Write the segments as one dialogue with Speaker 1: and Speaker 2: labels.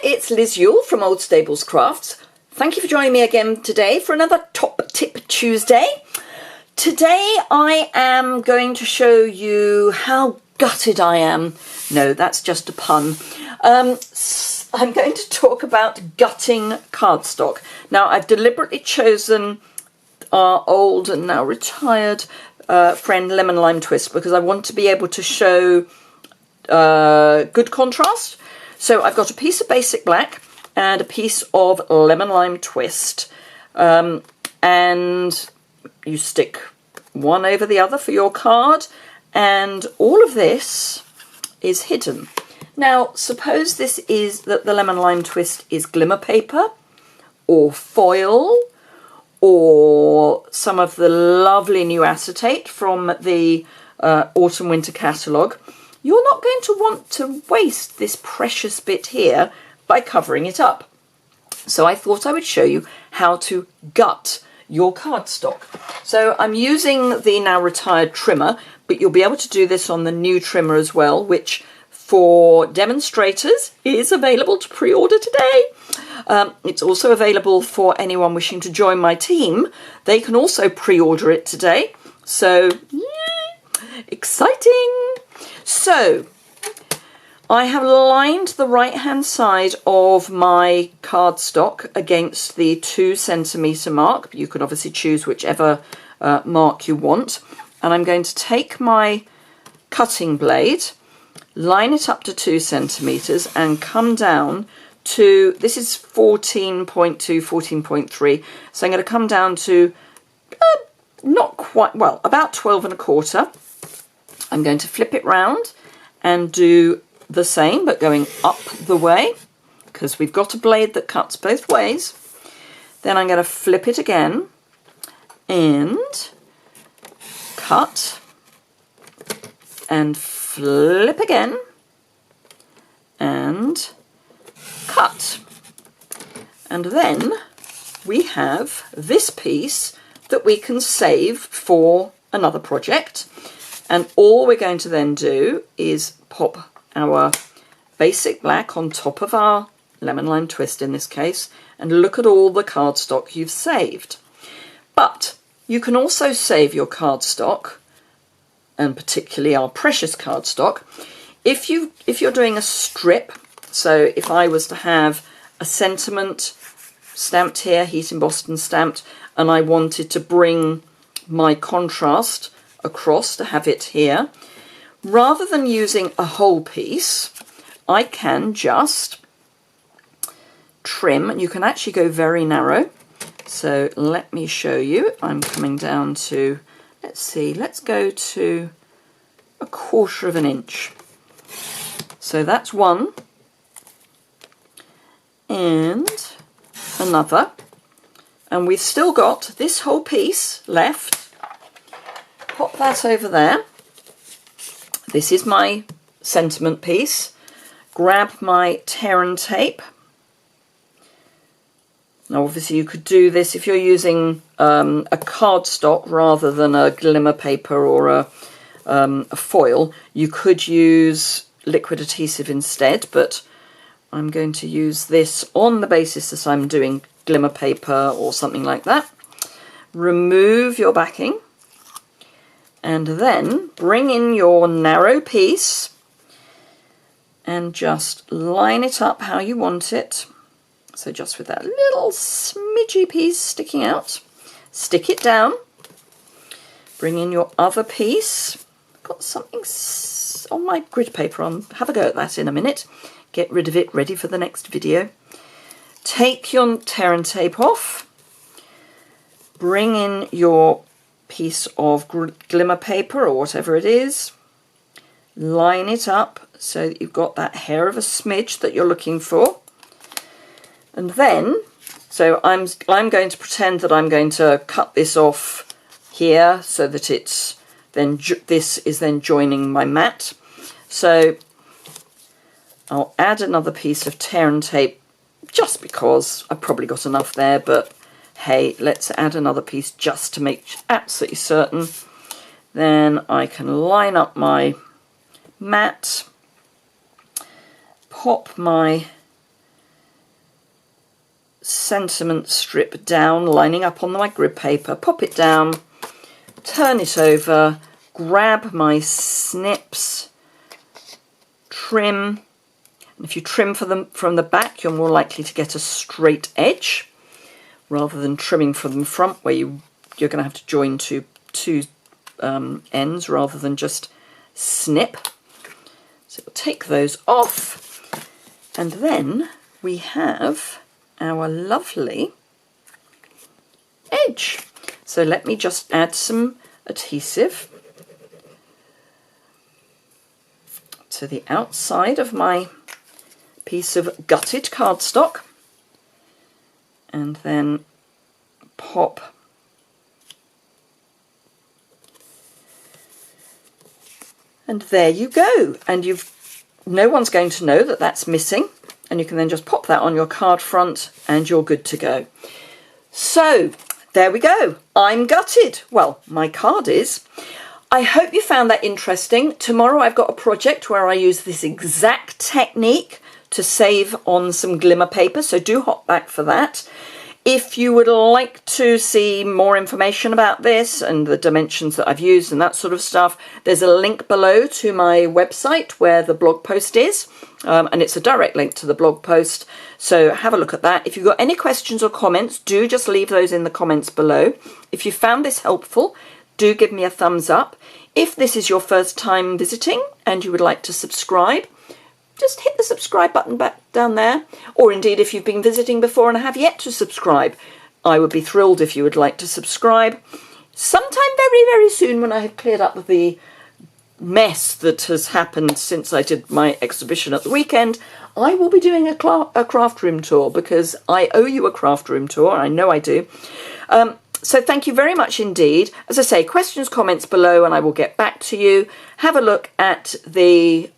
Speaker 1: it's Liz Yule from Old Stables Crafts. Thank you for joining me again today for another Top Tip Tuesday. Today I am going to show you how gutted I am. No, that's just a pun. I'm going to talk about gutting cardstock. Now, I've deliberately chosen our old and now retired friend Lemon Lime Twist because I want to be able to show good contrast. So I've got a piece of basic black and a piece of Lemon Lime Twist, and you stick one over the other for your card, and all of this is hidden. Now suppose this is that the Lemon Lime Twist is glimmer paper or foil or some of the lovely new acetate from the autumn winter catalogue. You're not going to want to waste this precious bit here by covering it up. So I thought I would show you how to gut your cardstock. So I'm using the now retired trimmer, but you'll be able to do this on the new trimmer as well, which for demonstrators is available to pre-order today. It's also available for anyone wishing to join my team. They can also pre-order it today. So, exciting! So, I have lined the right-hand side of my cardstock against the 2 centimetre mark. You can obviously choose whichever mark you want. And I'm going to take my cutting blade, line it up to 2 centimetres and come down to, this is 14.2, 14.3. So I'm going to come down to not quite, well, about 12 1/4. I'm going to flip it round and do the same, but going up the way, because we've got a blade that cuts both ways. Then I'm going to flip it again and cut and flip again and cut. And then we have this piece that we can save for another project. And all we're going to then do is pop our basic black on top of our Lemon Lime Twist in this case, and look at all the cardstock you've saved. But you can also save your cardstock, and particularly our precious cardstock, if you're doing a strip. So if I was to have a sentiment stamped here, Heat Embossed and stamped, and I wanted to bring my contrast across to have it here, rather than using a whole piece, I can just trim, and you can actually go very narrow. So let me show you. I'm coming down to, let's see, let's go to 1/4 inch. So that's one, and another, and we've still got this whole piece left. Pop that over there. This is my sentiment piece. Grab my tear and tape. Now obviously you could do this if you're using a cardstock rather than a glimmer paper or a foil. You could use liquid adhesive instead, but I'm going to use this on the basis that I'm doing glimmer paper or something like that. Remove your backing. And then bring in your narrow piece and just line it up how you want it. So just with that little smidgy piece sticking out, stick it down. Bring in your other piece. Got something on my grid paper on. Have a go at that in a minute. Get rid of it, ready for the next video. Take your tear and tape off. Bring in your piece of glimmer paper or whatever it is, line it up so that you've got that hair of a smidge that you're looking for, and then so I'm going to pretend that I'm going to cut this off here so that it's then this is then joining my mat. So I'll add another piece of tear and tape just because I've probably got enough there, but hey, let's add another piece just to make absolutely certain. Then I can line up my mat, pop my sentiment strip down, lining up on my grid paper, pop it down, turn it over, grab my snips, trim. And if you trim from the back, you're more likely to get a straight edge rather than trimming from the front where you're going to have to join two ends rather than just snip. So we'll take those off, and then we have our lovely edge. So let me just add some adhesive to the outside of my piece of gutted cardstock, and then pop and there you go, and no one's going to know that that's missing, and you can then just pop that on your card front and you're good to go. So there we go, I'm gutted. Well, my card is. I hope you found that interesting. Tomorrow I've got a project where I use this exact technique to save on some glimmer paper, so do hop back for that. If you would like to see more information about this and the dimensions that I've used and that sort of stuff, there's a link below to my website where the blog post is, and it's a direct link to the blog post, so have a look at that. If you've got any questions or comments, do just leave those in the comments below. If you found this helpful, do give me a thumbs up. If this is your first time visiting and you would like to subscribe, just hit the subscribe button back down there. Or indeed, if you've been visiting before and have yet to subscribe, I would be thrilled if you would like to subscribe. Sometime very, very soon, when I have cleared up the mess that has happened since I did my exhibition at the weekend, I will be doing a craft room tour, because I owe you a craft room tour. I know I do. So thank you very much indeed. As I say, questions, comments below, and I will get back to you. Have a look at the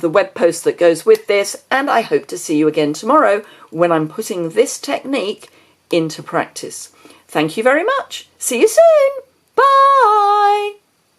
Speaker 1: web post that goes with this, and I hope to see you again tomorrow when I'm putting this technique into practice. Thank you very much. See you soon. Bye.